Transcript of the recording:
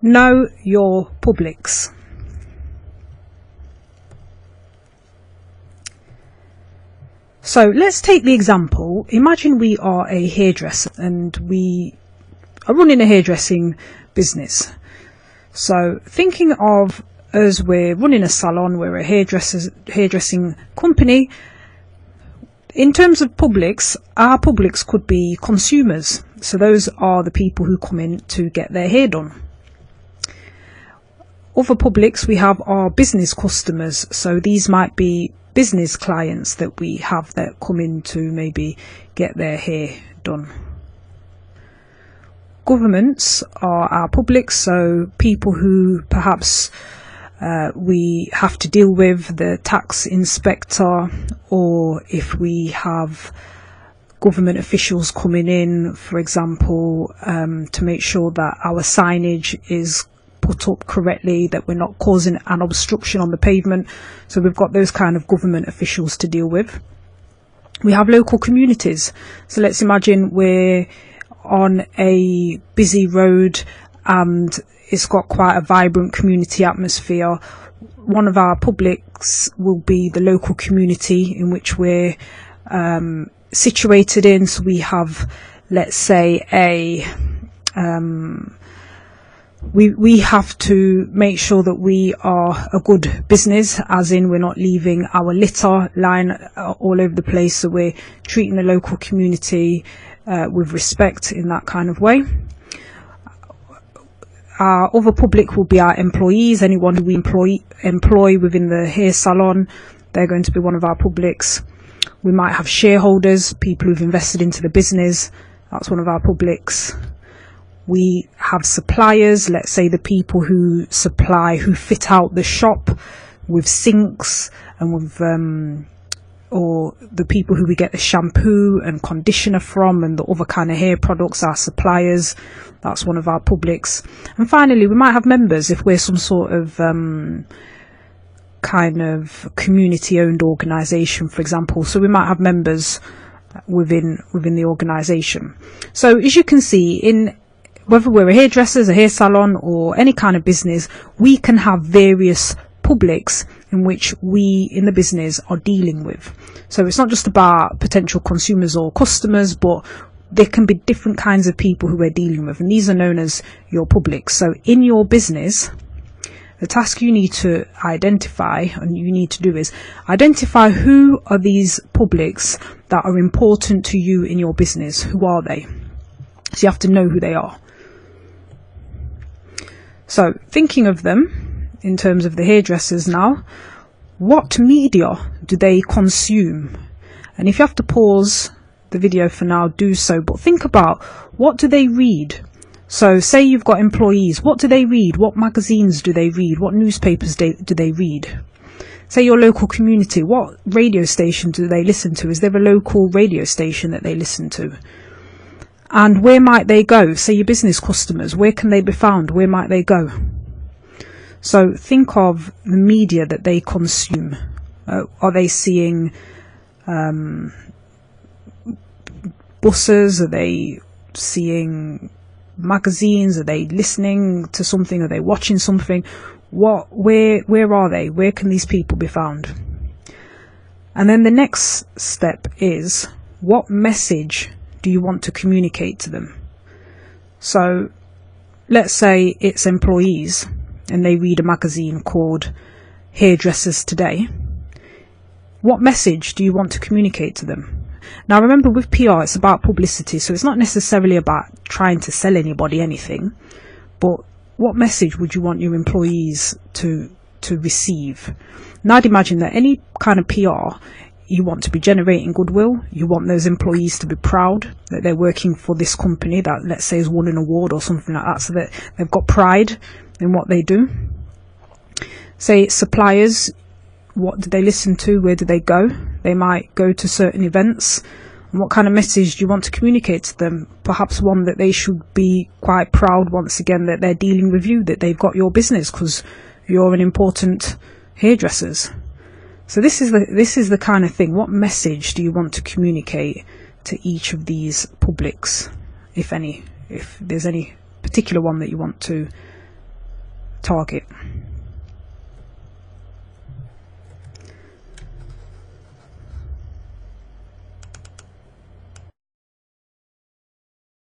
Know your publics. So let's take the example. Imagine we are a hairdresser and we are running a hairdressing business. So thinking of us, we're running a salon, we're a hairdressing company. In terms of publics, our publics could be consumers. So those are the people who come in to get their hair done. Other publics we have are business customers. So these might be business clients that we have that come in to maybe get their hair done. Governments are our publics, so people who perhaps we have to deal with, the tax inspector, or if we have government officials coming in, for example, to make sure that our signage is put up correctly, that we're not causing an obstruction on the pavement. So we've got those kind of government officials to deal with. We have local communities. So let's imagine we're on a busy road and it's got quite a vibrant community atmosphere. One of our publics will be the local community in which we're situated in. So we have, let's say, we have to make sure that we are a good business, as in we're not leaving our litter lying all over the place. So we're treating the local community with respect in that kind of way. Our other public will be our employees. Anyone who we employ within the hair salon, they're going to be one of our publics. We might have shareholders, people who've invested into the business. That's one of our publics. We have suppliers, let's say the people who fit out the shop with sinks and with or the people who we get the shampoo and conditioner from and the other kind of hair products, our suppliers. That's one of our publics. And finally, we might have members if we're some sort of kind of community-owned organisation, for example. So we might have members within the organisation. So as you can see, in whether we're a hairdresser, a hair salon, or any kind of business, we can have various publics in which we in the business are dealing with. So it's not just about potential consumers or customers, but there can be different kinds of people who we're dealing with, and these are known as your publics. So in your business, the task you need to identify and you need to do is identify who are these publics that are important to you in your business. Who are they? So you have to know who they are. So thinking of them in terms of the hairdressers now, what media do they consume? And if you have to pause the video for now, do so, but think about, what do they read? So say you've got employees, what do they read? What magazines do they read? What newspapers do they read? Say your local community, what radio station do they listen to? Is there a local radio station that they listen to? And where might they go? Say your business customers, where can they be found? Where might they go? So think of the media that they consume. Are they seeing buses? Are they seeing magazines? Are they listening to something? Are they watching something? Where are they? Where can these people be found? And then the next step is, what message do you want to communicate to them? So let's say it's employees and they read a magazine called Hairdressers Today. What message do you want to communicate to them? Now remember, with PR, it's about publicity, so it's not necessarily about trying to sell anybody anything, but what message would you want your employees to receive? Now I'd imagine that any kind of PR, you want to be generating goodwill. You want those employees to be proud that they're working for this company that, let's say, has won an award or something like that, so that they've got pride in what they do. Say suppliers, what do they listen to? Where do they go? They might go to certain events. And what kind of message do you want to communicate to them? Perhaps one that they should be quite proud, once again, that they're dealing with you, that they've got your business because you're an important hairdressers. So this is the kind of thing. What message do you want to communicate to each of these publics, if any? If there's any particular one that you want to target.